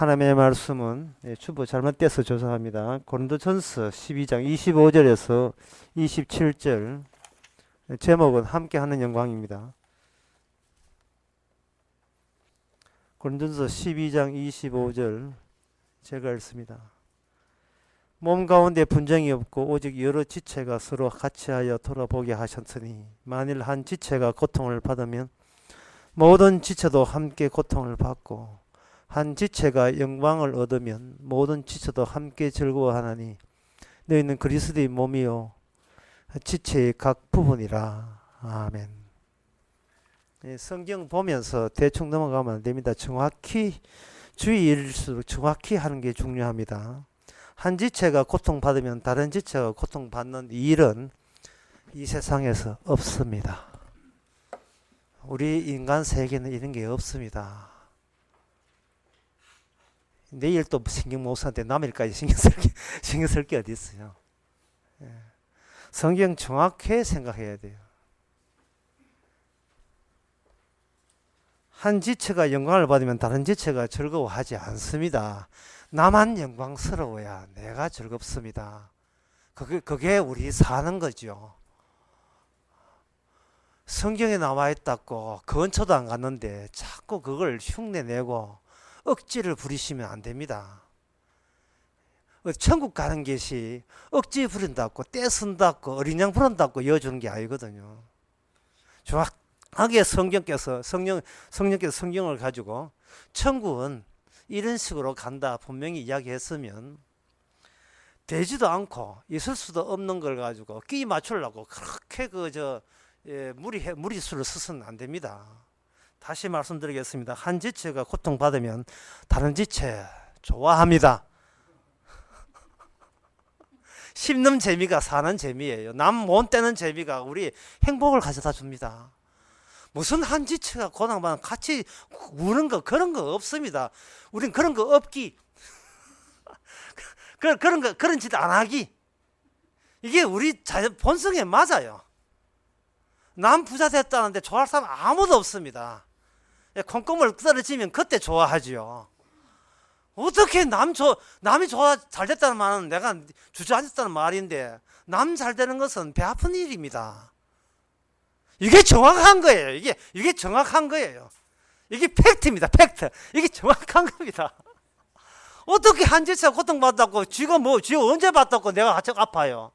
하나님의 말씀은 주보 잘못돼서 죄송합니다. 고린도전서 12장 25절에서 27절 제목은 함께하는 영광입니다. 고린도전서 12장 25절 제가 읽습니다. 몸 가운데 분쟁이 없고 오직 여러 지체가 서로 같이하여 돌아보게 하셨으니 만일 한 지체가 고통을 받으면 모든 지체도 함께 고통을 받고 한 지체가 영광을 얻으면 모든 지체도 함께 즐거워하나니 너희는 그리스도의 몸이요 지체의 각 부분이라. 아멘. 성경 보면서 대충 넘어가면 안 됩니다. 정확히 주의일수록 정확히 하는 게 중요합니다. 한 지체가 고통받으면 다른 지체가 고통받는 일은 이 세상에서 없습니다. 우리 인간 세계는 이런 게 없습니다. 내일 또 신경 못 쓰는데 남일까지 신경 쓸 게 어디 있어요. 성경 정확히 생각해야 돼요. 한 지체가 영광을 받으면 다른 지체가 즐거워하지 않습니다. 나만 영광스러워야 내가 즐겁습니다. 그게 우리 사는 거죠. 성경에 나와 있다고 근처도 안 갔는데 자꾸 그걸 흉내내고 억지를 부리시면 안 됩니다. 천국 가는 것이 억지 부린다고 떼쓴다고 어린양 부른다고 이어주는 게 아니거든요. 정확하게 성령께서 성경을 가지고 천국은 이런 식으로 간다 분명히 이야기했으면 되지도 않고 있을 수도 없는 걸 가지고 끼 맞추려고 그렇게 무리수를 써서는 안 됩니다. 다시 말씀드리겠습니다. 한 지체가 고통받으면 다른 지체 좋아합니다. 씹는 재미가 사는 재미예요. 남 못 떼는 재미가 우리 행복을 가져다 줍니다. 무슨 한 지체가 고난받으면 같이 우는 거 그런 거 없습니다. 우린 그런 거 없기. 그런 짓 안 하기. 이게 우리 본성에 맞아요. 남 부자 됐다는데 좋아할 사람 아무도 없습니다. 콩고물 떨어지면 그때 좋아하지요. 어떻게 남이 잘 됐다는 말은 내가 주저앉았다는 말인데 남 잘 되는 것은 배 아픈 일입니다. 이게 정확한 거예요. 이게 정확한 거예요. 이게 팩트입니다. 팩트. 이게 정확한 겁니다. 어떻게 한 지체가 고통받았고 쥐가 언제 받았고 내가 아파요.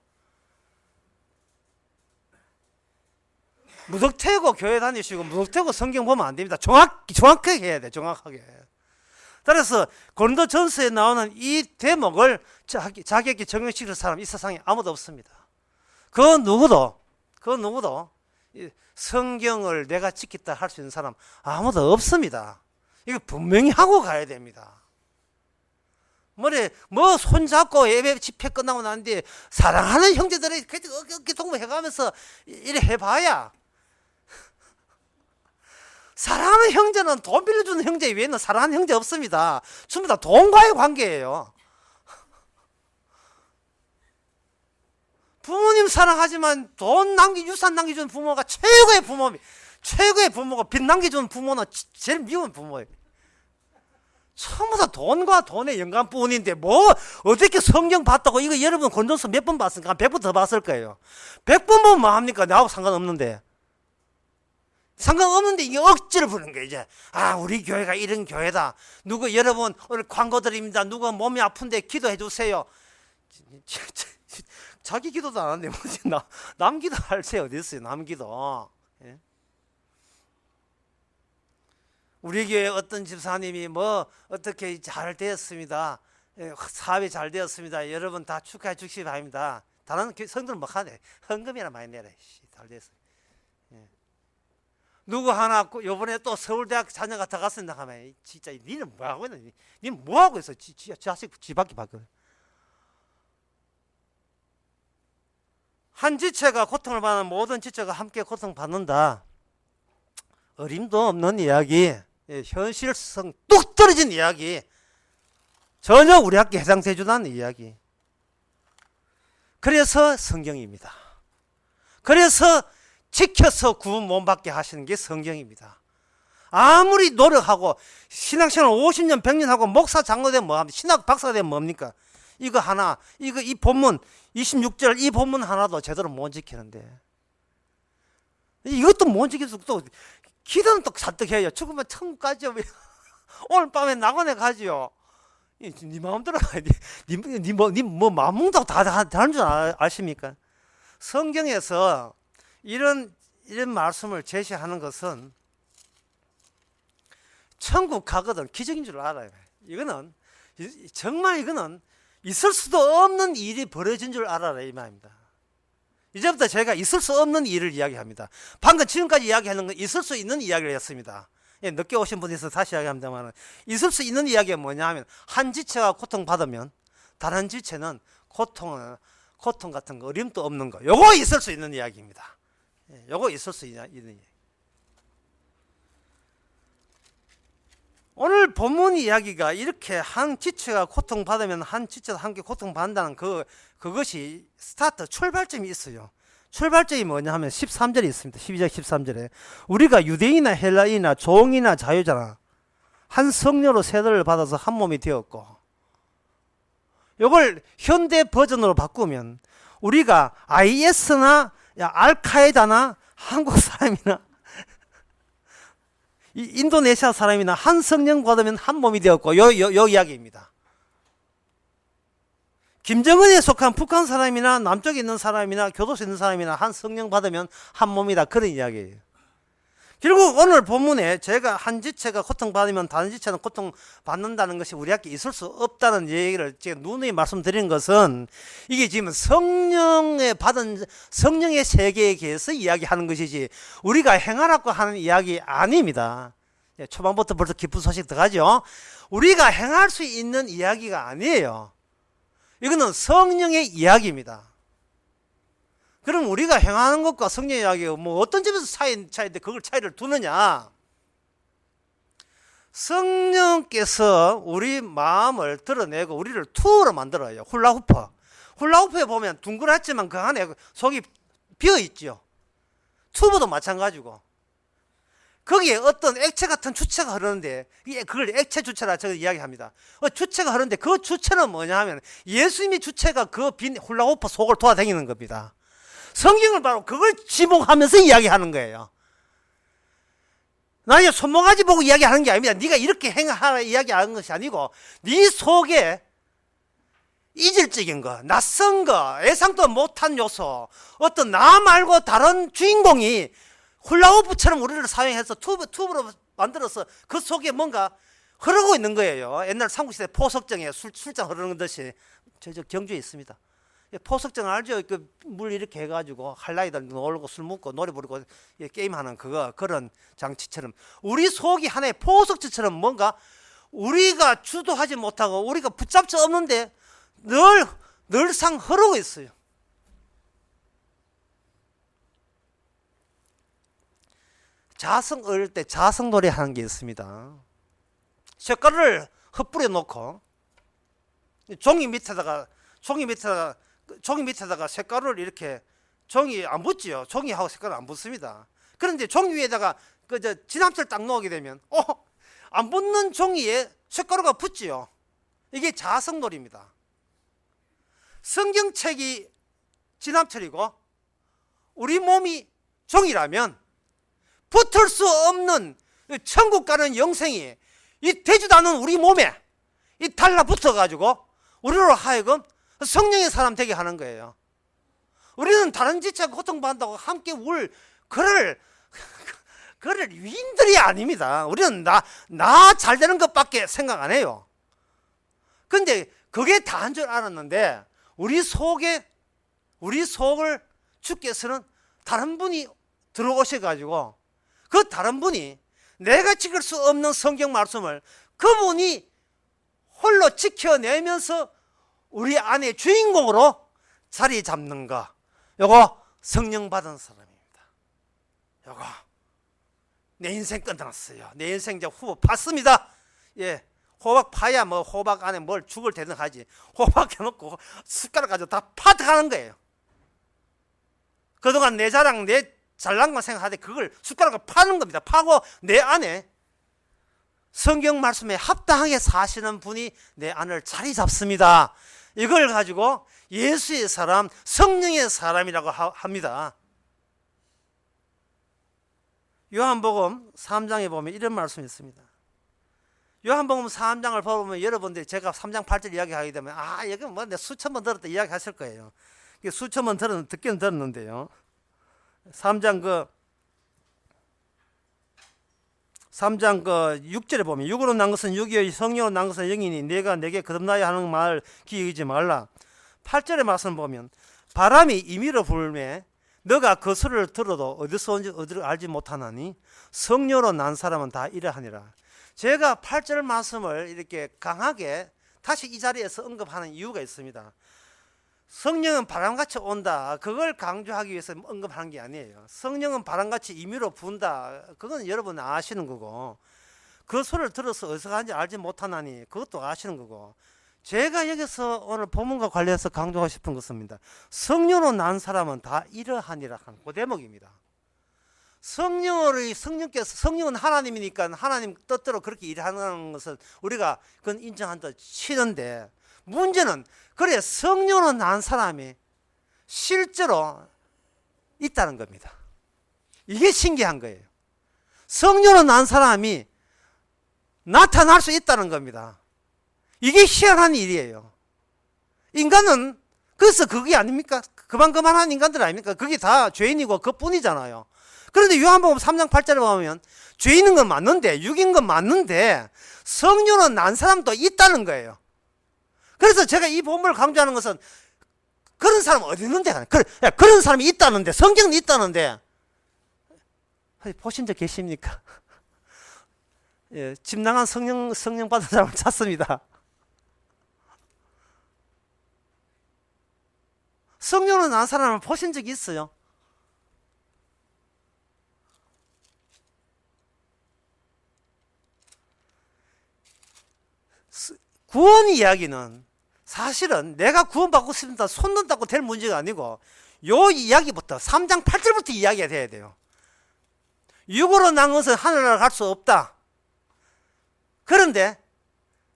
무턱태고 교회 다니시고 무턱태고 성경 보면 안 됩니다. 정확하게 해야 돼. 정확하게. 그래서 고린도전서에 나오는 이 대목을 자기에게 적용시킬 사람 이 세상에 아무도 없습니다. 그 누구도 성경을 내가 지켰다 할 수 있는 사람 아무도 없습니다. 이거 분명히 하고 가야 됩니다. 손잡고 예배 집회 끝나고 난 뒤에 사랑하는 형제들이 어깨 동무해가면서 이래 해봐야 사랑하는 형제는 돈 빌려주는 형제 외에는 사랑하는 형제 없습니다. 전부 다 돈과의 관계예요. 부모님 사랑하지만 유산 남겨주는 부모가 최고의 부모가 빚 남겨주는 부모는 제일 미운 부모예요. 전부 다 돈과 돈의 연관뿐인데 어떻게 성경 봤다고 이거 여러분 고린도서 몇 번 봤습니까? 100번 더 봤을 거예요. 100번 보면 뭐합니까? 나하고 상관없는데 이게 억지를 부르는 거예요. 이제 우리 교회가 이런 교회다. 여러분 오늘 광고 드립니다. 누가 몸이 아픈데 기도해 주세요. 자기 기도도 안 하는데 남 기도할 새 어디 있어요? 남 기도. 예? 우리 교회 어떤 집사님이 어떻게 잘 되었습니다. 사업이 잘 되었습니다. 여러분 다 축하해 주시기 바랍니다. 다른 성도는 하네. 헌금이나 많이 내라. 잘 됐어. 누구 하나 요번에 또 서울대학 자녀가 더 갔습니다 하면 진짜 니는 뭐하고 있는 니는 뭐하고 있어. 자식 지밖에 밖에. 한 지체가 고통을 받는 모든 지체가 함께 고통받는다. 어림도 없는 이야기, 현실성 뚝 떨어진 이야기, 전혀 우리에게 해당되지 않는 이야기. 그래서 성경입니다. 그래서 지켜서 구원 못 받게 하시는 게 성경입니다. 아무리 노력하고 신학생활 50년 100년 하고 목사 장로 되면 뭐합니까? 신학 박사가 되면 뭡니까? 이거 하나, 이 본문 26절 이 본문 하나도 제대로 못 지키는데 이것도 못 지켜서 또 기도는 또 잔뜩 해요. 죽으면 천국 가죠. 오늘 밤에 낙원에 가지요. 네 마음대로 가야 돼. 뭐 마음먹다고 다 하는 줄 아십니까? 성경에서 이런 말씀을 제시하는 것은 천국 가거든 기적인 줄 알아요. 이거는 정말 이거는 있을 수도 없는 일이 벌어진 줄 알아라 이 말입니다. 이제부터 제가 있을 수 없는 일을 이야기합니다. 방금 지금까지 이야기하는 건 있을 수 있는 이야기를 했습니다. 예, 늦게 오신 분이 있어서 다시 이야기합니다만 있을 수 있는 이야기가 뭐냐 하면 한 지체가 고통받으면 다른 지체는 고통 같은 거 어림도 없는 거 요거 있을 수 있는 이야기입니다. 예, 요거 있을 수 있는 이야기. 오늘 본문 이야기가 이렇게 한 지체가 고통받으면 한 지체도 함께 고통받는다는 그것이 스타트 출발점이 있어요. 출발점이 뭐냐 하면 13절에 있습니다. 12절 13절에 우리가 유대인이나 헬라인이나 종이나 자유자나 한 성령으로 세례를 받아서 한 몸이 되었고 이걸 현대 버전으로 바꾸면 우리가 IS나 알카에다나 한국 사람이나 인도네시아 사람이나 한 성령 받으면 한 몸이 되었고 요 이야기입니다. 김정은에 속한 북한 사람이나 남쪽에 있는 사람이나 교도소에 있는 사람이나 한 성령 받으면 한 몸이다. 그런 이야기예요. 결국 오늘 본문에 제가 한 지체가 고통받으면 다른 지체는 고통받는다는 것이 우리에게 있을 수 없다는 얘기를 제가 누누이 말씀드리는 것은 이게 지금 성령에 받은 성령의 세계에 대해서 이야기하는 것이지 우리가 행하라고 하는 이야기 아닙니다. 초반부터 벌써 기쁜 소식 들어가죠. 우리가 행할 수 있는 이야기가 아니에요. 이거는 성령의 이야기입니다. 그럼 우리가 행하는 것과 성령의 이야기가 뭐 어떤 점에서 차이인데 그걸 차이를 두느냐? 성령께서 우리 마음을 드러내고 우리를 투어로 만들어요. 훌라후프에 보면 둥그랗지만 그 안에 속이 비어있죠. 튜브도 마찬가지고 거기에 어떤 액체 같은 주체가 흐르는데 그걸 액체 주체라 제가 이야기합니다. 주체가 흐르는데 그 주체는 뭐냐 하면 예수님의 주체가 그 빈 훌라후프 속을 돌아다니는 겁니다. 성경을 바로 그걸 지목하면서 이야기하는 거예요. 나의 손모가지 보고 이야기하는 게 아닙니다. 네가 이렇게 행하라 이야기하는 것이 아니고 네 속에 이질적인 거, 낯선 거, 예상도 못한 요소, 어떤 나 말고 다른 주인공이 훌라후프처럼 우리를 사용해서 튜브로 만들어서 그 속에 뭔가 흐르고 있는 거예요. 옛날 삼국시대 포석정에 술장 흐르는 듯이 저 경주에 있습니다. 포석정 알죠? 그 물 이렇게 해가지고 할라이들 놀고 술 먹고 노래 부르고 게임하는 그런 장치처럼 우리 속이 하나의 포석지처럼 뭔가 우리가 주도하지 못하고 우리가 붙잡지 없는데 늘상 흐르고 있어요. 자성 어릴 때 자성놀이 하는 게 있습니다. 쇳가루를 흩뿌려 놓고 종이 밑에다가 쇳가루를 이렇게 종이 안 붙지요. 종이하고 쇳가루 안 붙습니다. 그런데 종이 위에다가 진압제를 딱 놓게 되면 안 붙는 종이에 쇳가루가 붙지요. 이게 자성놀이입니다. 성경책이 진압철이고 우리 몸이 종이라면 붙을 수 없는 천국 가는 영생이 이 되지도 않은 우리 몸에 이 달라붙어 가지고 우리로 하여금 성령의 사람 되게 하는 거예요. 우리는 다른 지체가 고통받는다고 함께 그럴 위인들이 아닙니다. 우리는 나 잘 되는 것밖에 생각 안 해요. 근데 그게 다인 줄 알았는데 우리 속을 주께서는 다른 분이 들어오셔가지고 그 다른 분이 내가 지킬 수 없는 성경 말씀을 그분이 홀로 지켜내면서 우리 안에 주인공으로 자리 잡는 거, 요거 성령 받은 사람입니다. 요거 내 인생 끝났어요. 내 인생 이제 후보 팠습니다. 예, 호박 파야 뭐 호박 안에 뭘 죽을 대든 하지. 호박 해놓고 숟가락 가지고 다 파득하는 거예요. 그동안 내 자랑 내 잘난 거 생각하되 그걸 숟가락을 파는 겁니다. 파고 내 안에 성경 말씀에 합당하게 사시는 분이 내 안을 자리 잡습니다. 이걸 가지고 예수의 사람, 성령의 사람이라고 합니다. 요한복음 3장에 보면 이런 말씀이 있습니다. 요한복음 3장을 보면 여러분들이 제가 3장 8절 이야기하게 되면 여기 뭐 내가 수천 번 들었다 이야기 하실 거예요. 수천 번 듣기는 들었는데요. 3장 6절에 보면 육으로 난 것은 육이요 성령으로 난 것은 영이니 내가 내게 거듭나야 하는 말 기억하지 말라. 8절의 말씀 보면 바람이 임의로 불매 너가 그 소리를 들어도 어디서 온지 어디를 알지 못하나니 성령으로 난 사람은 다 이러하니라. 제가 8절 말씀을 이렇게 강하게 다시 이 자리에서 언급하는 이유가 있습니다. 성령은 바람같이 온다. 그걸 강조하기 위해서 언급하는 게 아니에요. 성령은 바람같이 임의로 분다. 그건 여러분 아시는 거고, 그 소리를 들어서 어디서 가는지 알지 못하나니 그것도 아시는 거고, 제가 여기서 오늘 본문과 관련해서 강조하고 싶은 것입니다. 성령으로 난 사람은 다 이러하니라 하는 그 대목입니다. 성령은 하나님이니까 하나님 뜻대로 그렇게 일하는 것을 우리가 그건 인정한다 치는데, 문제는 그래 성령으로 난 사람이 실제로 있다는 겁니다. 이게 신기한 거예요. 성령으로 난 사람이 나타날 수 있다는 겁니다. 이게 희한한 일이에요. 인간은 그래서 그게 아닙니까? 그만한 인간들 아닙니까? 그게 다 죄인이고 그뿐이잖아요. 그런데 요한복음 3장 8절에 보면 죄인인 건 맞는데, 육인 건 맞는데 성령으로 난 사람도 있다는 거예요. 그래서 제가 이 본문을 강조하는 것은 그런 사람 어디 있는데? 그런 사람이 있다는데, 성경은 있다는데 보신 적 계십니까? 예, 집 나간 성령 받은 사람을 찾습니다. 성령으로 난 사람을 보신 적이 있어요? 구원 이야기는 사실은 내가 구원받고 싶다 손 든다고 될 문제가 아니고, 요 이야기부터 3장 8절부터 이야기가 돼야 돼요. 육으로 난 것은 하늘나라 갈 수 없다. 그런데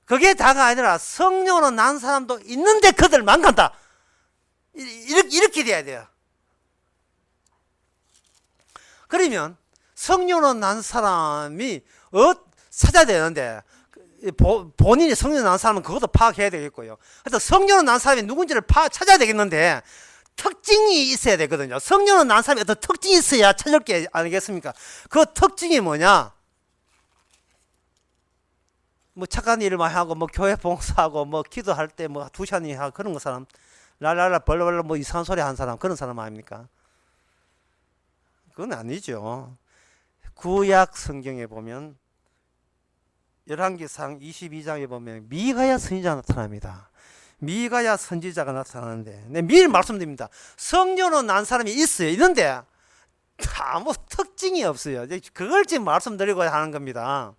그게 다가 아니라 성령으로 난 사람도 있는데 그들만 간다. 이렇게 돼야 돼요. 그러면 성령으로 난 사람이 찾아야 되는데, 본인이 성령으로 난 사람은 그것도 파악해야 되겠고요. 하여튼 성령으로 난 사람이 누군지를 찾아야 되겠는데 특징이 있어야 되거든요. 성령으로 난 사람이 어떤 특징이 있어야 찾을 게 아니겠습니까? 그 특징이 뭐냐? 뭐 착한 일을 많이 하고, 뭐 교회 봉사하고, 뭐 기도할 때 뭐 2시간이 하고 그런 거 사람, 랄랄라 벌벌 뭐 이상한 소리 하는 사람, 그런 사람 아닙니까? 그건 아니죠. 구약 성경에 보면 열왕기상 22장에 보면 미가야 선지자가 나타납니다. 미가야 선지자가 나타나는데, 네, 미리 말씀드립니다. 성령으로 난 사람이 있어요. 있는데 아무 특징이 없어요. 그걸 지금 말씀드리고 하는 겁니다.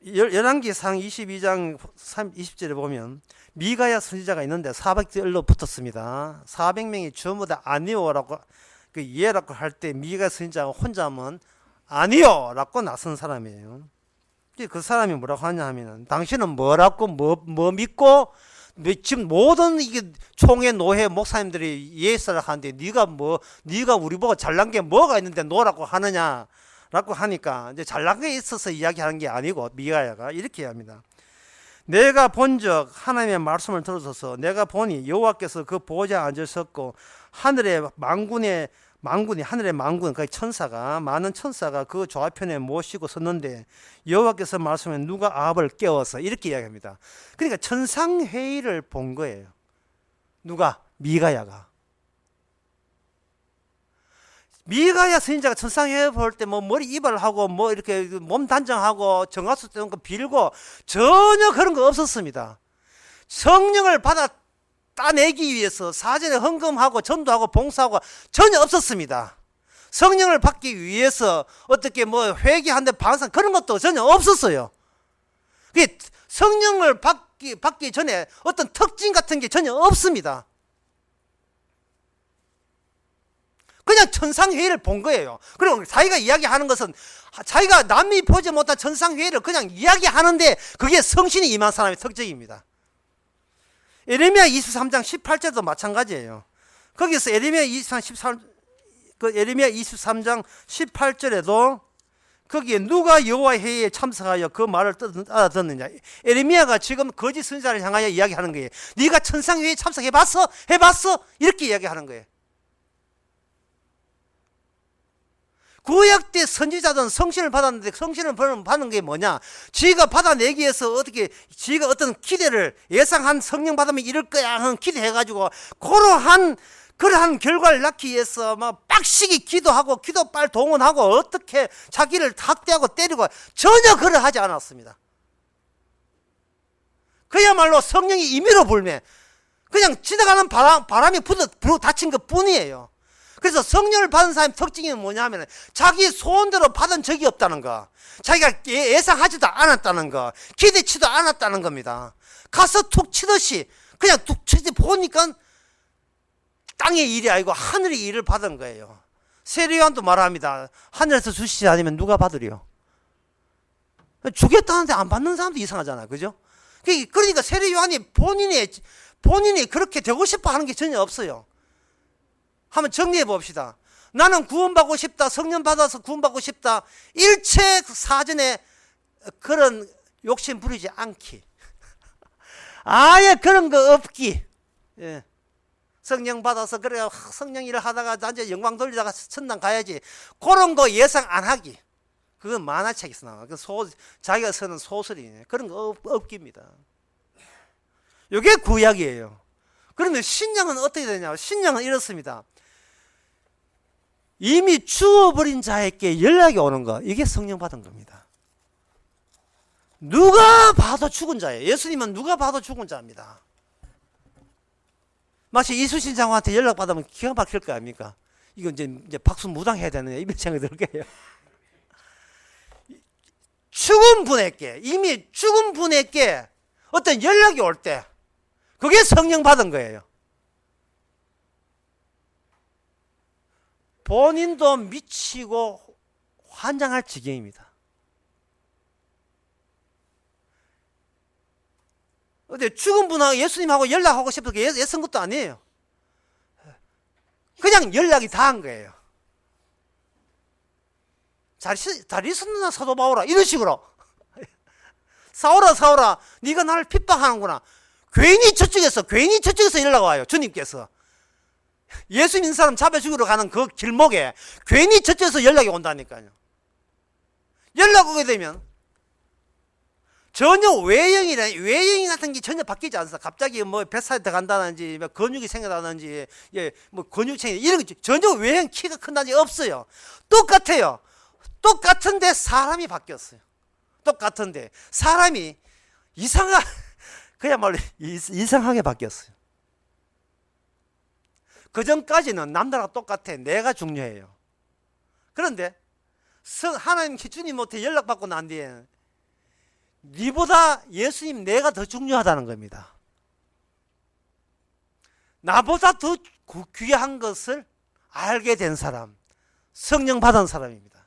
열왕기상 22장 20절에 보면 미가야 선지자가 있는데 400절로 붙었습니다. 400명이 전부 다 아니오라고 그 이해라고 할 때 미가 선지자가 혼자면 아니요라고 나선 사람이에요. 그 사람이 뭐라고 하냐 하면은, 당신은 뭐라고 뭐 믿고 지금 모든 이게 총회 노회 목사님들이 예수를 하는데 네가 우리 보고 잘난 게 뭐가 있는데 노라고 하느냐라고 하니까, 이제 잘난 게 있어서 이야기하는 게 아니고 미가야가 이렇게 합니다. 내가 본적 하나님의 말씀을 들어서서 내가 보니 여호와께서 그 보좌에 앉으셨고 하늘의 만군의 그 천사가, 많은 천사가 그 좌편에 모시고 섰는데 여호와께서 말씀에 누가 아합을 깨워서, 이렇게 이야기합니다. 그러니까 천상회의를 본 거예요. 누가? 미가야가. 미가야 선지자가 천상회의 볼 때 뭐 머리 이발하고 뭐 이렇게 몸 단정하고 정화수 떼는 거 빌고 전혀 그런 거 없었습니다. 성령을 받아 따내기 위해서 사전에 헌금하고 전도하고 봉사하고 전혀 없었습니다. 성령을 받기 위해서 어떻게 뭐 회개한데 반상 그런 것도 전혀 없었어요. 성령을 받기 전에 어떤 특징 같은 게 전혀 없습니다. 그냥 천상회의를 본 거예요. 그리고 자기가 이야기하는 것은 자기가 남이 보지 못한 천상회의를 그냥 이야기하는데 그게 성신이 임한 사람의 특징입니다. 예레미야 23장 18절도 마찬가지예요. 거기서 예레미야 23장 18절에도 거기에 누가 여호와의 회의에 참석하여 그 말을 알아듣느냐. 예레미야가 지금 거짓 선지자를 향하여 이야기하는 거예요. 네가 천상회의에 참석해봤어? 해봤어? 이렇게 이야기하는 거예요. 구약 때 선지자들은 성신을 받았는데 성신을 받는 게 뭐냐? 지가 받아내기 위해서 어떻게 지가 어떤 기대를 예상한 성령 받으면 이럴 거야 하는 기대해가지고 그러한 결과를 낳기 위해서 막 빡시게 기도하고 기도빨 동원하고 어떻게 자기를 학대하고 때리고 전혀 그러하지 않았습니다. 그야말로 성령이 임의로 불매, 그냥 지나가는 바람이 불어 닥친 것 뿐이에요. 그래서 성령을 받은 사람의 특징이 뭐냐면 자기 소원대로 받은 적이 없다는 거, 자기가 예상하지도 않았다는 거, 기대치도 않았다는 겁니다. 가서 툭 치듯이 그냥 툭 치듯이 보니까 땅의 일이 아니고 하늘의 일을 받은 거예요. 세례요한도 말합니다. 하늘에서 주시지 않으면 누가 받으리요? 주겠다는데 안 받는 사람도 이상하잖아요. 그죠? 그러니까 세례요한이 본인이 그렇게 되고 싶어 하는 게 전혀 없어요. 한번 정리해 봅시다. 나는 구원받고 싶다, 성령 받아서 구원받고 싶다, 일체 사전에 그런 욕심 부리지 않기, 아예 그런 거 없기. 예. 성령 받아서 그래 성령 일을 하다가 나중에 영광 돌리다가 천당 가야지, 그런 거 예상 안 하기. 그건 만화책에서 나와. 자기가 쓰는 소설이네. 그런 거 없기입니다. 이게 구약이에요. 그러면 신약은 어떻게 되냐? 신약은 이렇습니다. 이미 죽어버린 자에게 연락이 오는 거, 이게 성령 받은 겁니다. 누가 봐도 죽은 자예요. 예수님은 누가 봐도 죽은 자입니다. 마치 이수신 장관한테 연락받으면 기가 막힐 거 아닙니까? 이거 이제 박수 무당해야 되는 이런 생각이 들 거예요. 죽은 분에게, 이미 죽은 분에게 어떤 연락이 올 때, 그게 성령 받은 거예요. 본인도 미치고 환장할 지경입니다. 근데 죽은 분하고 예수님하고 연락하고 싶어서 애쓴 것도 아니에요. 그냥 연락이 닿은 거예요. 잘 있었나 사도 바울아, 이런 식으로. 사울아 네가 나를 핍박하는구나. 괜히 저쪽에서 연락 와요. 주님께서 예수 믿는 사람 잡아 죽이러 가는 그 길목에 괜히 저쪽에서 연락이 온다니까요. 연락 오게 되면 전혀 외형이 같은 게 전혀 바뀌지 않습니다. 갑자기 뭐 뱃살이 들어간다든지 근육이 생겨나든지 근육체이 이런 게 전혀 외형 키가 큰다든지 없어요. 똑같아요. 똑같은데 사람이 바뀌었어요. 똑같은데 사람이 그야말로 이상하게 바뀌었어요. 그 전까지는 남들하고 똑같아. 내가 중요해요. 그런데 하나님 주님한테 연락받고 난 뒤에 니보다 예수님 내가 더 중요하다는 겁니다. 나보다 더 귀한 것을 알게 된 사람, 성령 받은 사람입니다.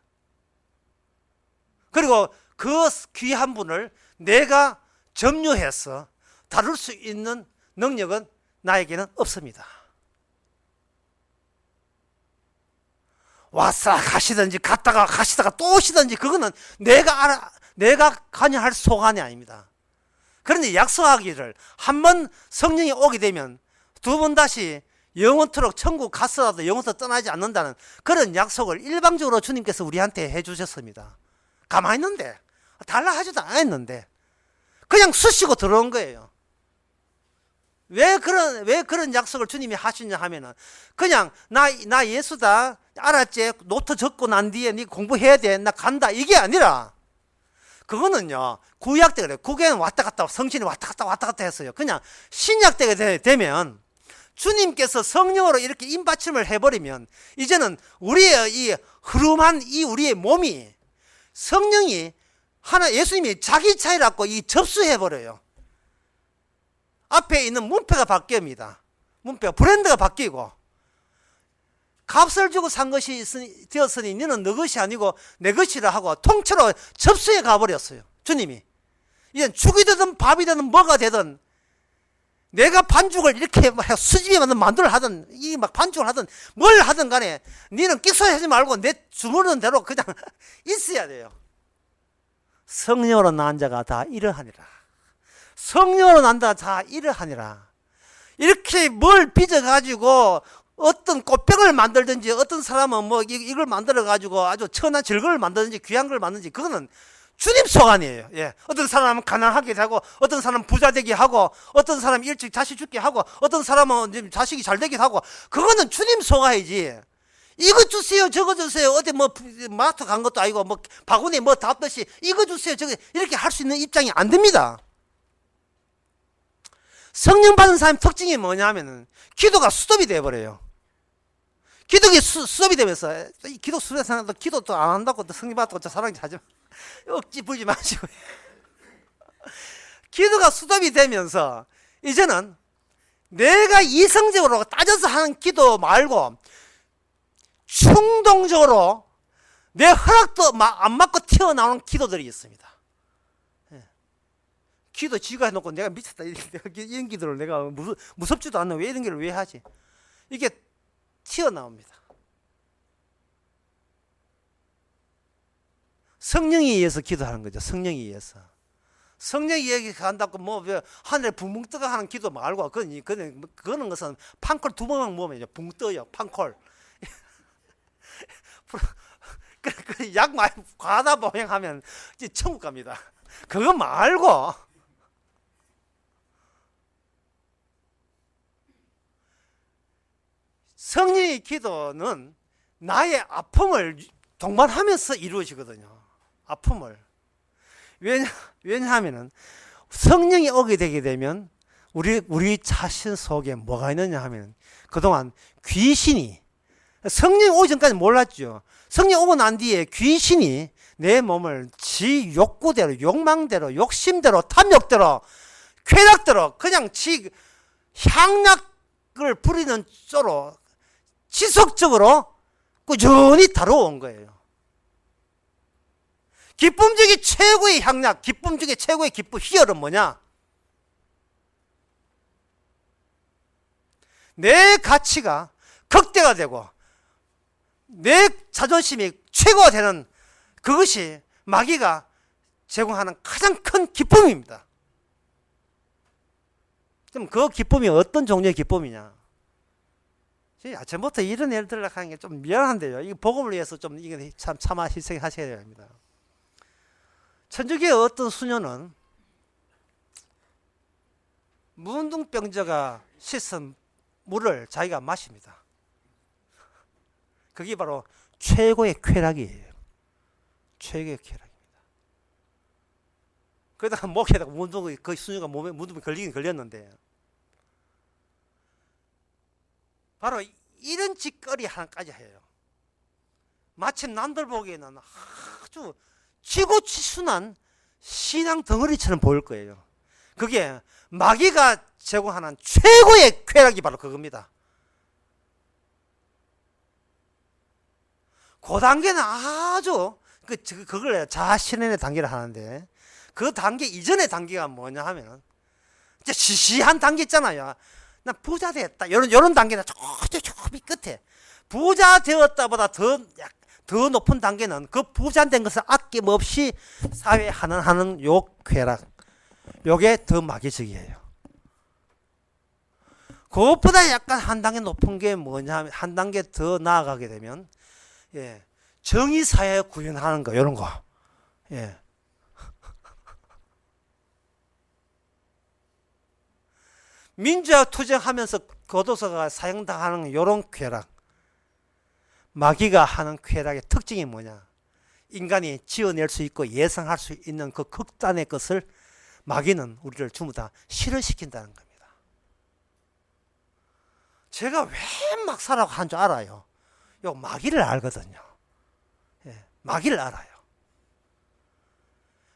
그리고 그 귀한 분을 내가 점유해서 다룰 수 있는 능력은 나에게는 없습니다. 왔다 가시든지 갔다가 가시다가 또 오시든지 그거는 내가 관여할 소관이 아닙니다. 그런데 약속하기를 한 번 성령이 오게 되면 두 번 다시 영원토록 천국 갔어도 영원토록 떠나지 않는다는 그런 약속을 일방적으로 주님께서 우리한테 해주셨습니다. 가만히 있는데 달라 하지도 않았는데 그냥 쑤시고 들어온 거예요. 왜 그런 약속을 주님이 하시냐 하면은 그냥 나 예수다 알았지, 노트 적고 난 뒤에 네 공부해야 돼, 나 간다, 이게 아니라 그거는요 구약 때 그래요. 구약은 왔다 갔다 성신이 왔다 갔다 했어요. 그냥 신약 때가 되면 주님께서 성령으로 이렇게 임받침을 해버리면 이제는 우리의 이 흐름한 우리의 몸이 성령이 예수님이 자기 차이라고 접수해버려요. 앞에 있는 문패가 바뀝니다. 문패가 브랜드가 바뀌고 값을 주고 산 것이 되었으니 너는 너 것이 아니고 내 것이라 하고 통째로 접수해 가버렸어요. 주님이. 이제 죽이 되든 밥이 되든 뭐가 되든 내가 반죽을 이렇게 수집에 맞는 만두를 하든 이 막 반죽을 하든 뭘 하든 간에 너는 끽소리하지 말고 내 주문은 대로 그냥 있어야 돼요. 성령으로 난 자가 다 이러하니라. 성령으로 난 자가 다 이러하니라. 이렇게 뭘 빚어가지고 어떤 꽃병을 만들든지 어떤 사람은 뭐 이걸 만들어가지고 아주 천한 질거를 만들든지 귀한 걸 만들든지 그거는 주님 소관이에요. 예. 어떤 사람은 가난하게 하고 어떤 사람은 부자 되게 하고 어떤 사람은 일찍 자식 죽게 하고 어떤 사람은 자식이 잘 되게 하고 그거는 주님 소관이지. 이거 주세요 저거 주세요 어디 뭐 마트 간 것도 아니고 뭐 바구니 뭐 답듯이 이거 주세요 저거 이렇게 할 수 있는 입장이 안 됩니다. 성령 받은 사람의 특징이 뭐냐면은 기도가 수톱이 돼버려요. 기도가 수톱이 되면서 기도 수업에 사람도 기도 또 안 한다고 또 성령 받고 저 사랑이 하지 억지 부리지 마시고 기도가 수톱이 되면서 이제는 내가 이성적으로 따져서 하는 기도 말고 충동적으로 내 허락도 안 맞고 튀어나오는 기도들이 있습니다. 기도 지가 해놓고 내가 미쳤다 이런 기도를 내가 무섭지도 않나 왜 이런 기도를 왜 하지? 이게 튀어나옵니다. 성령에 의해서 기도하는 거죠. 성령에 의해서. 성령에 의해서 한다고 뭐 하늘에 붕붕 떠가 하는 기도 말고 그거는 것은 판콜 두 번만 먹으면 붕 떠요. 판콜. 약 많이 과다 복용하면 천국 갑니다. 그거 말고 성령의 기도는 나의 아픔을 동반하면서 이루어지거든요. 아픔을. 왜냐하면 성령이 오게 되게 되면 우리 자신 속에 뭐가 있느냐 하면 그동안 귀신이 성령이 오기 전까지 몰랐죠. 성령 오고 난 뒤에 귀신이 내 몸을 지 욕구대로 욕망대로 욕심대로 탐욕대로 쾌락대로 그냥 지 향락을 부리는 쪽으로 지속적으로 꾸준히 다뤄온 거예요. 기쁨 중에 최고의 향락, 기쁨 중에 최고의 기쁨, 희열은 뭐냐? 내 가치가 극대화 되고 내 자존심이 최고가 되는 그것이 마귀가 제공하는 가장 큰 기쁨입니다. 그럼 그 기쁨이 어떤 종류의 기쁨이냐? 아침부터 이런 예를 들으려고 하는 게 좀 미안한데요. 이 복음을 위해서 좀 이게 참아 희생하셔야 됩니다. 천주교의 어떤 수녀는 문둥병자가 씻은 물을 자기가 마십니다. 그게 바로 최고의 쾌락이에요. 최고의 쾌락입니다. 그러다가 목에다가 문둥이 그 수녀가 몸에 문둥이 걸리긴 걸렸는데 바로 이런 짓거리 하나까지 해요. 마침 남들 보기에는 아주 지고지순한 신앙 덩어리처럼 보일 거예요. 그게 마귀가 제공하는 최고의 쾌락이 바로 그겁니다. 그 단계는 아주 그걸 자신의 단계를 하는데 그 단계 이전의 단계가 뭐냐 하면 이제 시시한 단계 있잖아요. 나 부자 됐다. 이런 단계는 저 끝에 부자 되었다보다 더 높은 단계는 그 부자 된 것을 아낌없이 사회에 하는 요 쾌락. 요게 더 마귀적이에요. 그것보다 약간 한 단계 높은 게 뭐냐 하면 한 단계 더 나아가게 되면 정의사회에 구현하는 거 이런 거. 민주화 투쟁하면서 교도소가 사형당하는 이런 쾌락. 마귀가 하는 쾌락의 특징이 뭐냐? 인간이 지어낼 수 있고 예상할 수 있는 그 극단의 것을 마귀는 우리를 전부 다 실현시킨다는 겁니다. 제가 왜 막사라고 한 줄 알아요? 요 마귀를 알거든요. 마귀를 알아요.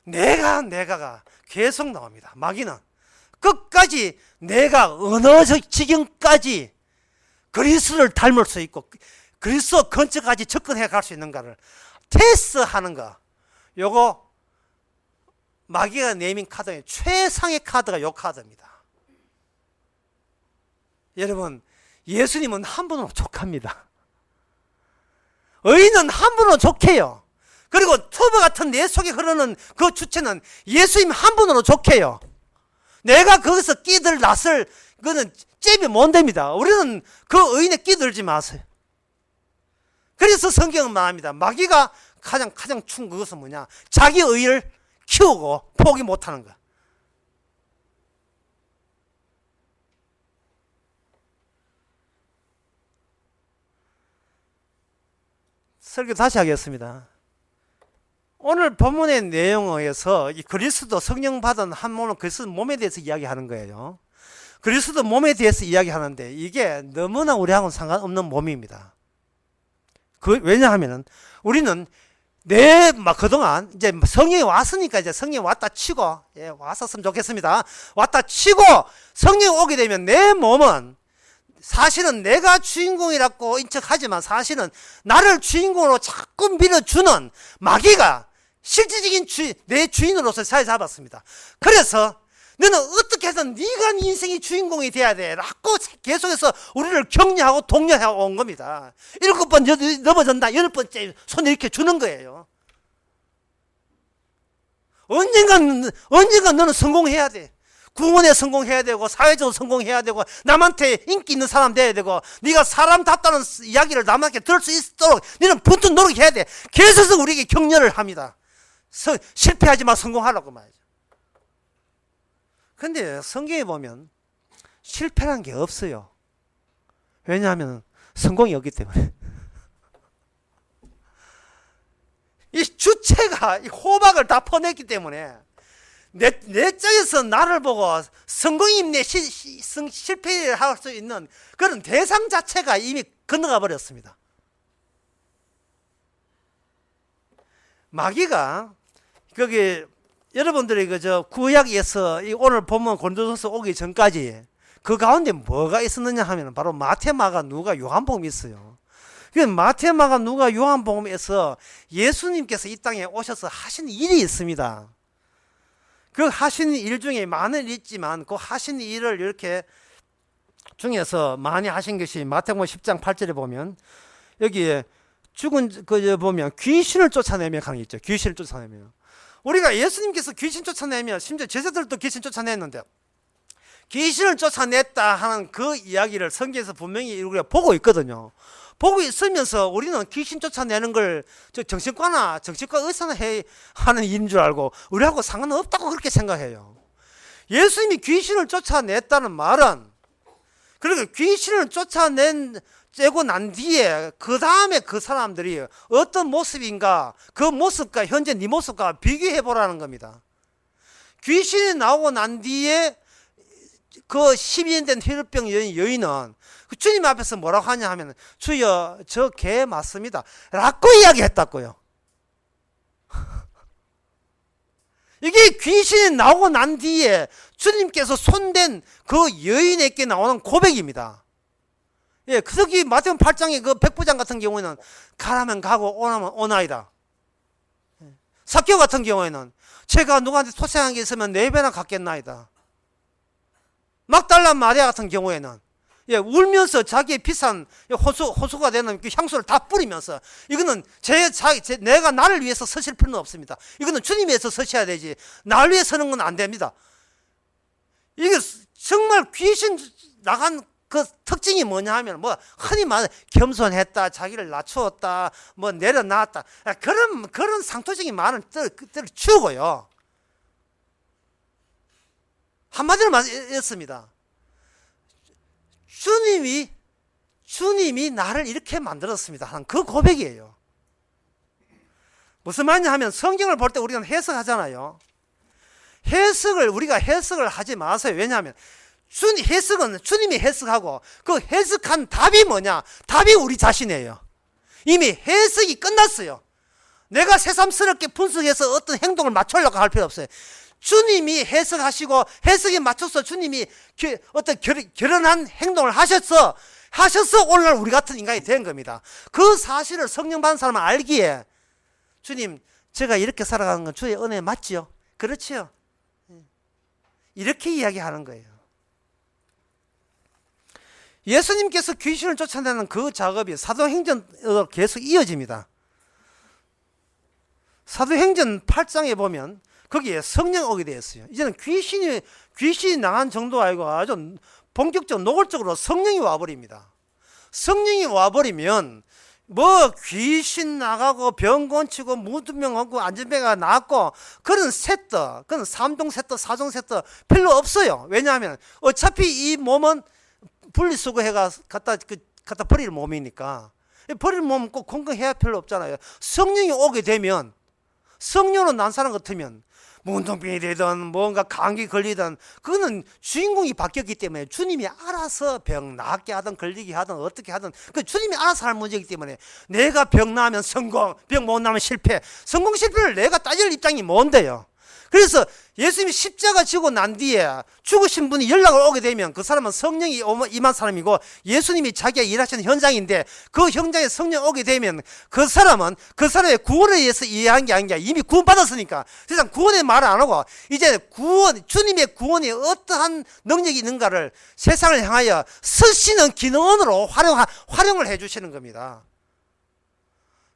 내가가 계속 나옵니다. 마귀는 끝까지 내가 어느 지경까지 그리스도를 닮을 수 있고 그리스도 근처까지 접근해 갈 수 있는가를 테스트하는 거. 요거 마귀가 내민 카드 중에 최상의 카드가 요 카드입니다. 여러분, 예수님은 한 분으로 족합니다. 의인은 한 분으로 족해요. 그리고 튜브 같은 내 속에 흐르는 그 주체는 예수님 한 분으로 족해요. 내가 거기서 끼들 낯을 그거는 잽이 못 됩니다. 우리는 그 의인에 끼들지 마세요. 그래서 성경은 말합니다. 마귀가 가장 춘 그것은 뭐냐? 자기 의를 키우고 포기 못하는 거. 설교 다시 하겠습니다. 오늘 본문의 내용에서 이 그리스도 성령 받은 한 몸은 그리스도 몸에 대해서 이야기하는 거예요. 그리스도 몸에 대해서 이야기하는데 이게 너무나 우리하고는 상관없는 몸입니다. 왜냐하면은 우리는 그동안 이제 성령이 왔으니까 이제 성령이 왔다 치고, 왔었으면 좋겠습니다. 왔다 치고 성령이 오게 되면 내 몸은 사실은 내가 주인공이라고 인척하지만 사실은 나를 주인공으로 자꾸 밀어주는 마귀가 실질적인 내 주인으로서 자리 잡았습니다. 그래서 너는 어떻게 해서 네가 네 인생의 주인공이 돼야 돼 라고 계속해서 우리를 격려하고 독려해 온 겁니다. 7번 넘어졌다 10번째 손 이렇게 주는 거예요. 언젠간 너는 성공해야 돼. 구원에 성공해야 되고 사회적으로 성공해야 되고 남한테 인기 있는 사람 돼야 되고 네가 사람답다는 이야기를 남한테 들을 수 있도록 너는 붙은 노력해야 돼. 계속해서 우리에게 격려를 합니다. 실패하지 마, 성공하라고 말이죠. 근데 성경에 보면 실패라는 게 없어요. 왜냐하면 성공이 없기 때문에. 이 주체가 이 호박을 다 퍼냈기 때문에 내 쪽에서 나를 보고 성공이 실패를 할 수 있는 그런 대상 자체가 이미 건너가 버렸습니다. 마귀가 거기 여러분들이 그저 구약에서 오늘 본문 고린도전서 오기 전까지 그 가운데 뭐가 있었느냐 하면 바로 마태마가 누가 요한복음이 있어요. 그 마태마가 누가 요한복음에서 예수님께서 이 땅에 오셔서 하신 일이 있습니다. 그 하신 일 중에 많은 일이 있지만 그 하신 일을 이렇게 중에서 많이 하신 것이 마태복음 10장 8절에 보면 여기에 죽은 그 보면 귀신을 쫓아내며 하는 게 있죠. 귀신을 쫓아내며. 우리가 예수님께서 귀신 쫓아내며 심지어 제자들도 귀신 쫓아냈는데 귀신을 쫓아냈다 하는 그 이야기를 성경에서 분명히 우리가 보고 있거든요. 보고 있으면서 우리는 귀신 쫓아내는 걸 정신과 의사나 하는 일인 줄 알고 우리하고 상관없다고 그렇게 생각해요. 예수님이 귀신을 쫓아냈다는 말은 그리고 귀신을 쫓아내고 난 뒤에 그 다음에 그 사람들이 어떤 모습인가 그 모습과 현재 네 모습과 비교해 보라는 겁니다. 귀신이 나오고 난 뒤에 그 12년 된 혈병 여인은 그 주님 앞에서 뭐라고 하냐 하면 주여 저 개 맞습니다 라고 이야기했다고요. 이게 귀신이 나오고 난 뒤에 주님께서 손댄 그 여인에게 나오는 고백입니다. 예, 그저기 마태복음 8장의 그 백부장 같은 경우에는 가라면 가고 오나면 오나이다. 삭개오 같은 경우에는 제가 누구한테 토생한 게 있으면 4배나 갚겠나이다. 막달라 마리아 같은 경우에는 울면서 자기의 비싼 호수가 되는 그 향수를 다 뿌리면서 이거는 내가 나를 위해서 서실 필요는 없습니다. 이거는 주님 위해서 서셔야 되지 나를 위해 서는 건 안 됩니다. 이게 정말 귀신 나간 그 특징이 뭐냐 하면 흔히 말해 겸손했다, 자기를 낮추었다, 내려놨다 그런 상투적인 말은 치우고요. 한마디로 말했습니다. 주님이 나를 이렇게 만들었습니다 하는 그 고백이에요. 무슨 말이냐 하면 성경을 볼 때 우리는 해석하잖아요. 우리가 해석을 하지 마세요. 왜냐하면 해석은 주님이 해석하고 그 해석한 답이 뭐냐? 답이 우리 자신이에요. 이미 해석이 끝났어요. 내가 새삼스럽게 분석해서 어떤 행동을 맞추려고 할 필요 없어요. 주님이 해석하시고 해석에 맞춰서 주님이 어떤 결연한 행동을 하셔서 하셔서 오늘날 우리 같은 인간이 된 겁니다. 그 사실을 성령 받은 사람은 알기에 주님, 제가 이렇게 살아가는 건 주의 은혜 맞지요? 그렇지요? 이렇게 이야기하는 거예요. 예수님께서 귀신을 쫓아내는 그 작업이 사도행전으로 계속 이어집니다. 사도행전 8장에 보면 거기에 성령 오게 되어 있어요. 이제는 귀신이 나간 정도가 아니고 아주 본격적으로 노골적으로 성령이 와버립니다. 성령이 와버리면 뭐 귀신 나가고 병 고치고 무두명하고 안전병가 나왔고 그런 세트, 그런 3종 세트, 4종 세트 별로 없어요. 왜냐하면 어차피 이 몸은 분리수거해가 갖다 버릴 몸이니까 버릴 몸은 꼭 건강해야 별로 없잖아요. 성령이 오게 되면 성령으로 난 사람 같으면 문둥병이 되든 뭔가 감기 걸리든 그거는 주인공이 바뀌었기 때문에 주님이 알아서 병 낫게 하든 걸리게 하든 어떻게 하든 그 주님이 알아서 할 문제이기 때문에 내가 병 나면 성공, 병 못 나면 실패, 성공 실패를 내가 따질 입장이 뭔데요. 그래서 예수님이 십자가 지고 난 뒤에 죽으신 분이 연락을 오게 되면 그 사람은 성령이 임한 사람이고 예수님이 자기가 일하시는 현장인데 그 현장에 성령 오게 되면 그 사람은 그 사람의 구원에 의해서 이해한 게 아니라 이미 구원받았으니까 세상 구원의 말을 안 하고 이제 주님의 구원이 어떠한 능력이 있는가를 세상을 향하여 쓰시는 기능으로 활용을 해 주시는 겁니다.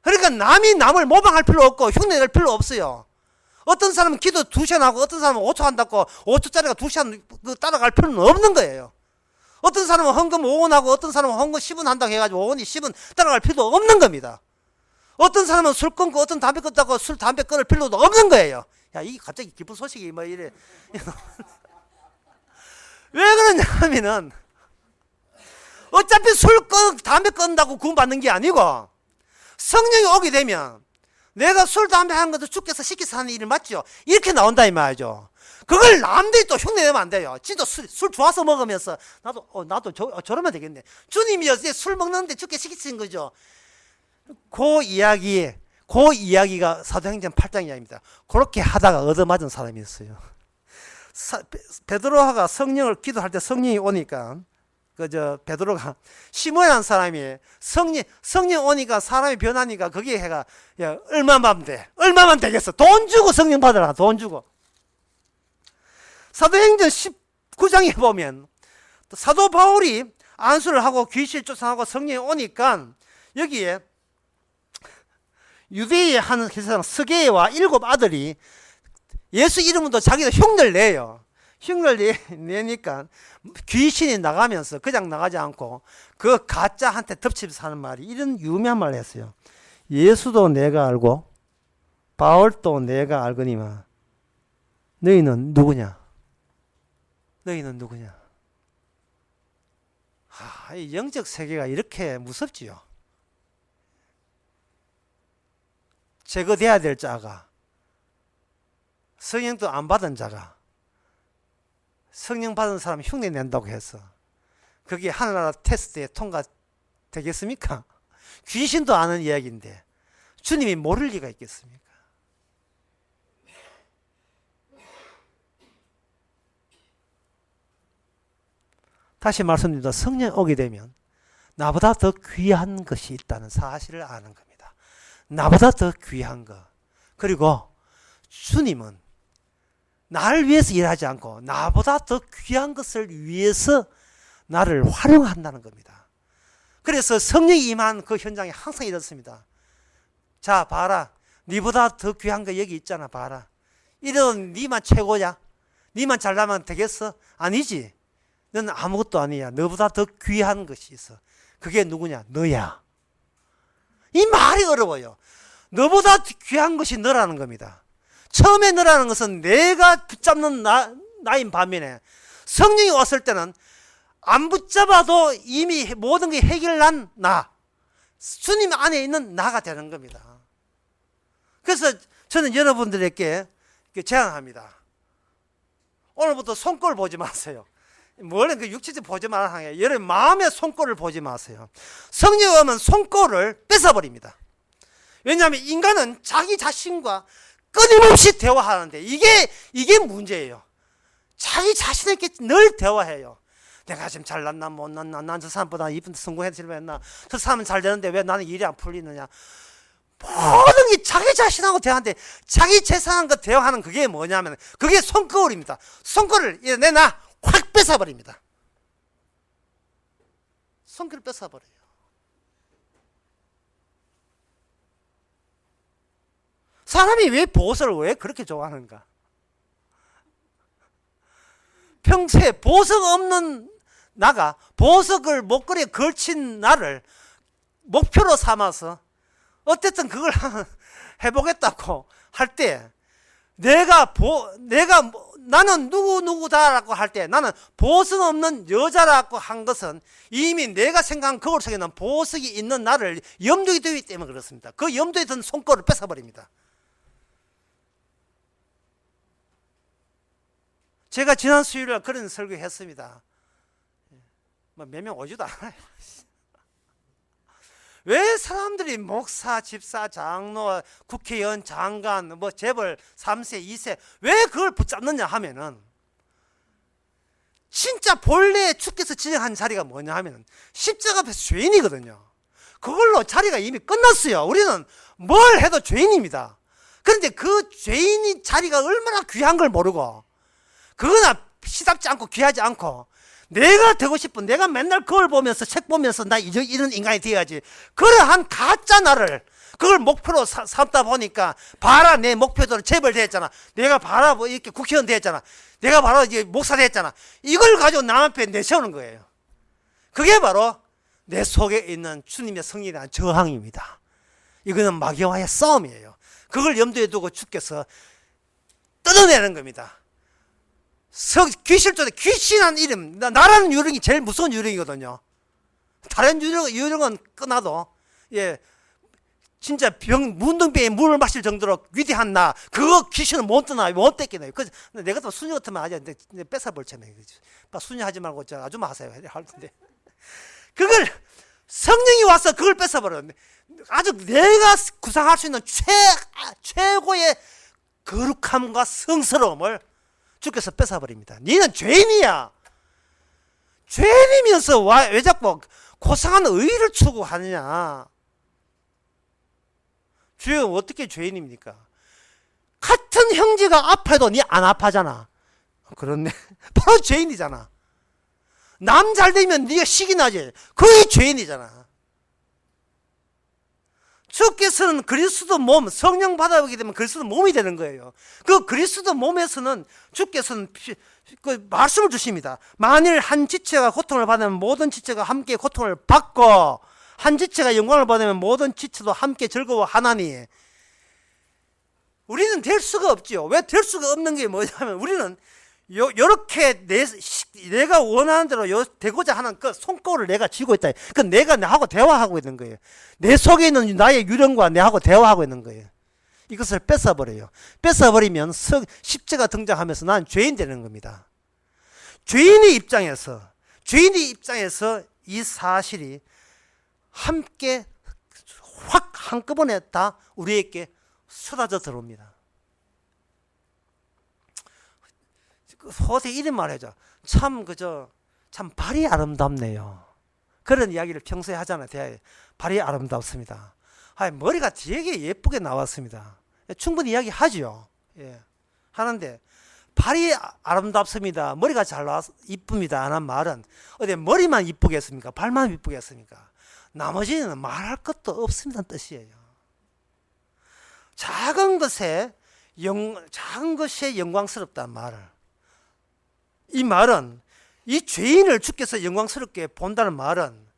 그러니까 남이 남을 모방할 필요 없고 흉내낼 필요 없어요. 어떤 사람은 기도 2시간 하고 어떤 사람은 5초 한다고 5초짜리가 2시간 따라갈 필요는 없는 거예요. 어떤 사람은 헌금 5원 하고 어떤 사람은 헌금 10원 한다고 해가지고 5원이 10원 따라갈 필요도 없는 겁니다. 어떤 사람은 술 끊고 어떤 담배 끊다고 술 담배 끊을 필요도 없는 거예요. 야, 이게 갑자기 기쁜 소식이 뭐 이래. 왜 그러냐 하면은 어차피 담배 끊는다고 구원받는 게 아니고 성령이 오게 되면 내가 술, 담배 하는 것도 주께서 시켜서 하는 일 맞죠? 이렇게 나온다 이 말이죠. 그걸 남들이 또 흉내내면 안 돼요. 진짜 술 좋아서 먹으면서 나도 저러면 되겠네. 주님이 어제 술 먹는데 주께 시키신 거죠. 그 이야기가 사도행전 8장 이야기입니다. 그렇게 하다가 얻어맞은 사람이 있어요. 베드로가 성령을 기도할 때 성령이 오니까 베드로가 시몬이라는 사람이 성령 오니까 사람이 변하니까 거기에 해가 야 얼마만 돼? 얼마만 되겠어? 돈 주고 성령 받으라. 돈 주고. 사도행전 19장에 보면 사도 바울이 안수를 하고 귀신 쫓아나고 성령이 오니까 여기에 유대의 한 회사장 스게와 7 아들이 예수 이름으로 자기도 흉내를 내요. 흉내를 내니까 귀신이 나가면서 그냥 나가지 않고 그 가짜한테 덮치면서 하는 말이 이런 유명한 말을 했어요. 예수도 내가 알고 바울도 내가 알거니와 너희는 누구냐? 너희는 누구냐? 이 영적 세계가 이렇게 무섭지요. 제거돼야 될 자가 성령도 안 받은 자가 성령 받은 사람 흉내 낸다고 해서 그게 하늘나라 테스트에 통과되겠습니까? 귀신도 아는 이야기인데 주님이 모를 리가 있겠습니까? 다시 말씀드립니다. 성령 오게 되면 나보다 더 귀한 것이 있다는 사실을 아는 겁니다. 나보다 더 귀한 것. 그리고 주님은 나를 위해서 일하지 않고 나보다 더 귀한 것을 위해서 나를 활용한다는 겁니다. 그래서 성령이 임한 그 현장에 항상 이렇습니다. 자 봐라, 니보다 더 귀한 거 여기 있잖아. 봐라. 이런 니만 최고냐? 니만 잘나면 되겠어? 아니지. 너는 아무것도 아니야. 너보다 더 귀한 것이 있어. 그게 누구냐? 너야. 이 말이 어려워요. 너보다 귀한 것이 너라는 겁니다. 처음에 너라는 것은 내가 붙잡는 나인 반면에 성령이 왔을 때는 안 붙잡아도 이미 모든 게 해결난 나, 주님 안에 있는 나가 되는 겁니다. 그래서 저는 여러분들에게 제안합니다. 오늘부터 손꼴 보지 마세요. 원래 그 육체적 보지 말라 하게 여러분 마음의 손꼴을 보지 마세요. 성령이 오면 손꼴을 뺏어버립니다. 왜냐하면 인간은 자기 자신과 끊임없이 대화하는데 이게 문제예요. 자기 자신에게 늘 대화해요. 내가 지금 잘났나 못났나, 난 저 사람보다 이쁜 성공했지 했나, 저 사람은 잘 되는데 왜 나는 일이 안 풀리느냐. 모든 게 자기 자신하고 대화하는데, 자기 재산과 대화하는 그게 뭐냐면 그게 손거울입니다. 손거울을 내놔 확 뺏어버립니다. 손거울 뺏어버려요. 사람이 왜 보석을 왜 그렇게 좋아하는가? 평소에 보석 없는 나가 보석을 목걸이에 걸친 나를 목표로 삼아서 어쨌든 그걸 해보겠다고 할 때, 나는 누구다라고 할 때, 나는 보석 없는 여자라고 한 것은 이미 내가 생각한 거울 속에는 보석이 있는 나를 염두에 두기 때문에 그렇습니다. 그 염두에 든 손거울을 뺏어버립니다. 제가 지난 수요일에 그런 설교했습니다. 몇 명 오지도 않아요. 왜 사람들이 목사, 집사, 장로, 국회의원, 장관, 재벌 3세, 2세 왜 그걸 붙잡느냐 하면은, 진짜 본래 주께서 지정한 자리가 뭐냐 하면은 십자가 앞에서 죄인이거든요. 그걸로 자리가 이미 끝났어요. 우리는 뭘 해도 죄인입니다. 그런데 그 죄인이 자리가 얼마나 귀한 걸 모르고, 그거나 시답지 않고 귀하지 않고, 내가 되고 싶은, 내가 맨날 거울 보면서 책 보면서 나 이런 인간이 되어야지, 그러한 가짜 나를 그걸 목표로 삼다 보니까, 봐라 내 목표대로 재벌 됐잖아, 내가 봐라 이렇게 국회의원 됐잖아, 내가 바로 이제 목사 됐잖아, 이걸 가지고 남 앞에 내세우는 거예요. 그게 바로 내 속에 있는 주님의 성령에 대한 저항입니다. 이거는 마귀와의 싸움이에요. 그걸 염두에 두고 주께서 뜯어내는 겁니다. 귀실조대, 귀신한 이름, 나라는 유령이 제일 무서운 유령이거든요. 다른 유령은 끊어도, 진짜 문둥병에 물을 마실 정도로 위대한 나, 그거 귀신은 못 떠나, 못 뺏기네. 내가 또 수녀 같으면 하지, 뺏어볼 채네. 수녀 하지 말고 저 아줌마 하세요. 할 텐데. 그걸, 성령이 와서 그걸 뺏어버렸네. 아주 내가 구상할 수 있는 최고의 거룩함과 성스러움을 주께서 뺏어버립니다. 너는 죄인이야. 죄인이면서 왜 자꾸 고상한 의의를 추구하느냐. 주여, 어떻게 죄인입니까? 같은 형제가 아파도 니 안 아파잖아. 그렇네. 바로 죄인이잖아. 남 잘 되면 니가 식이 나지. 그게 죄인이잖아. 주께서는 그리스도 몸, 성령 받아보게 되면 그리스도 몸이 되는 거예요. 그 그리스도 몸에서는 주께서는 그 말씀을 주십니다. 만일 한 지체가 고통을 받으면 모든 지체가 함께 고통을 받고, 한 지체가 영광을 받으면 모든 지체도 함께 즐거워하나니. 우리는 될 수가 없지요. 왜 될 수가 없는 게 뭐냐면, 우리는 요렇게 내가 원하는 대로 되고자 하는 그 손거울을 내가 쥐고 있다. 그 내가 나하고 대화하고 있는 거예요. 내 속에 있는 나의 유령과 내하고 대화하고 있는 거예요. 이것을 뺏어버려요. 뺏어버리면 십자가 등장하면서 난 죄인 되는 겁니다. 죄인의 입장에서 이 사실이 함께 확 한꺼번에 다 우리에게 쏟아져 들어옵니다. 호세 이런 말 해줘. 참 발이 아름답네요. 그런 이야기를 평소에 하잖아요. 대화에. 발이 아름답습니다. 머리가 되게 예쁘게 나왔습니다. 충분히 이야기하죠. 하는데, 발이 아름답습니다, 머리가 잘 나와서 이쁩니다 하는 말은 어디 머리만 이쁘겠습니까? 발만 이쁘겠습니까? 나머지는 말할 것도 없습니다는 뜻이에요. 작은 것에 영광스럽다는 말을, 이 말은, 이 죄인을 주께서 영광스럽게 본다는 말은,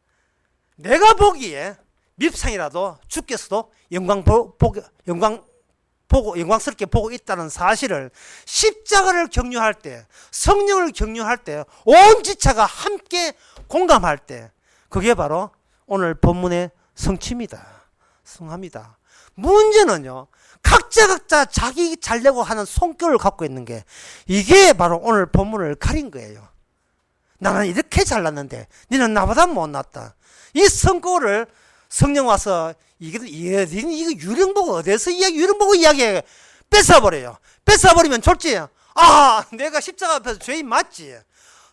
내가 보기에 밉상이라도 주께서도 영광스럽게 보고 있다는 사실을 십자가를 경유할 때, 성령을 경유할 때, 온 지체가 함께 공감할 때, 그게 바로 오늘 본문의 성취입니다. 성합니다. 문제는요, 각자 자기 잘려고 하는 손길을 갖고 있는 게, 이게 바로 오늘 본문을 가린 거예요. 나는 이렇게 잘났는데 너는 나보다 못났다. 이 성과를 성령 와서 이거 유령 보고 어디서 유령 보고 이야기해 뺏어버려요. 뺏어버리면 졸지. 내가 십자가 앞에서 죄인 맞지.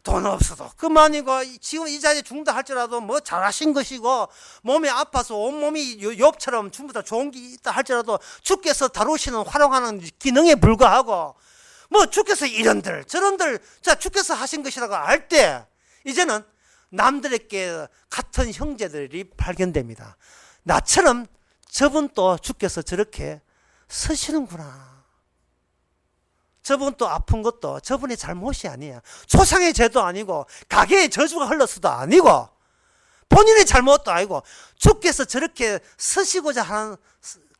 돈 없어도 그만이고 지금 이 자리에 죽는다 할지라도 뭐 잘하신 것이고 몸이 아파서 온몸이 욥처럼 전부 다 좋은 게 있다 할지라도 주께서 다루시는 활용하는 기능에 불과하고 뭐 주께서 이런들 저런들 자 주께서 하신 것이라고 알 때 이제는 남들에게 같은 형제들이 발견됩니다. 나처럼 저분도 주께서 저렇게 서시는구나. 저분 또 아픈 것도 저분의 잘못이 아니야. 초상의 죄도 아니고 가게의 저주가 흘렀어도 아니고 본인의 잘못도 아니고 주께서 저렇게 서시고자 하는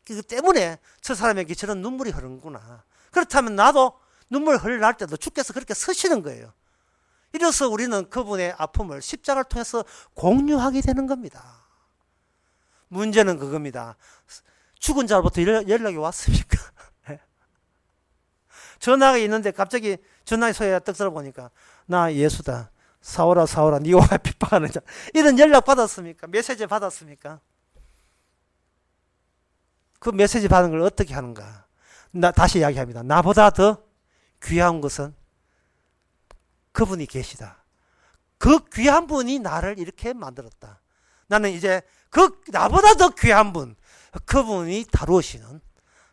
그 때문에 저 사람에게 저런 눈물이 흐르는구나. 그렇다면 나도 눈물 흘릴 때도 주께서 그렇게 서시는 거예요. 이래서 우리는 그분의 아픔을 십자가를 통해서 공유하게 되는 겁니다. 문제는 그겁니다. 죽은 자로부터 연락이 왔습니까? 전화가 있는데 갑자기 전화의 소리가 떡 들어보니까 나 예수다. 사오라 사오라 니와 핍박하는 자. 이런 연락 받았습니까? 메시지 받았습니까? 그 메시지 받은 걸 어떻게 하는가? 다시 이야기합니다. 나보다 더 귀한 것은 그분이 계시다. 그 귀한 분이 나를 이렇게 만들었다. 나는 이제 그 나보다 더 귀한 분, 그분이 다루시는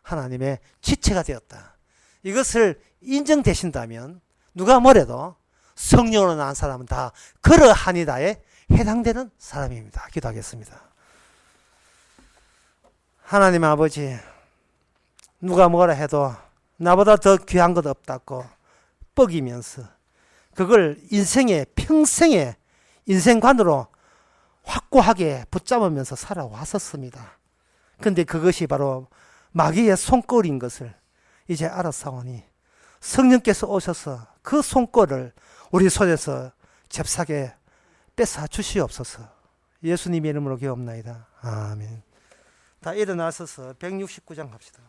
하나님의 지체가 되었다. 이것을 인정되신다면 누가 뭐래도 성령으로 난 사람은 다 그러하니다에 해당되는 사람입니다. 기도하겠습니다. 하나님 아버지, 누가 뭐라 해도 나보다 더 귀한 것 없다고 뻐기면서 그걸 인생의 평생의 인생관으로 확고하게 붙잡으면서 살아왔었습니다. 그런데 그것이 바로 마귀의 손꼴인 것을 이제 알았사오니 성령께서 오셔서 그 손꼴을 우리 손에서 잽싸게 뺏어 주시옵소서. 예수님의 이름으로 기도합나이다. 아멘. 다 일어나셔서 169장 합시다.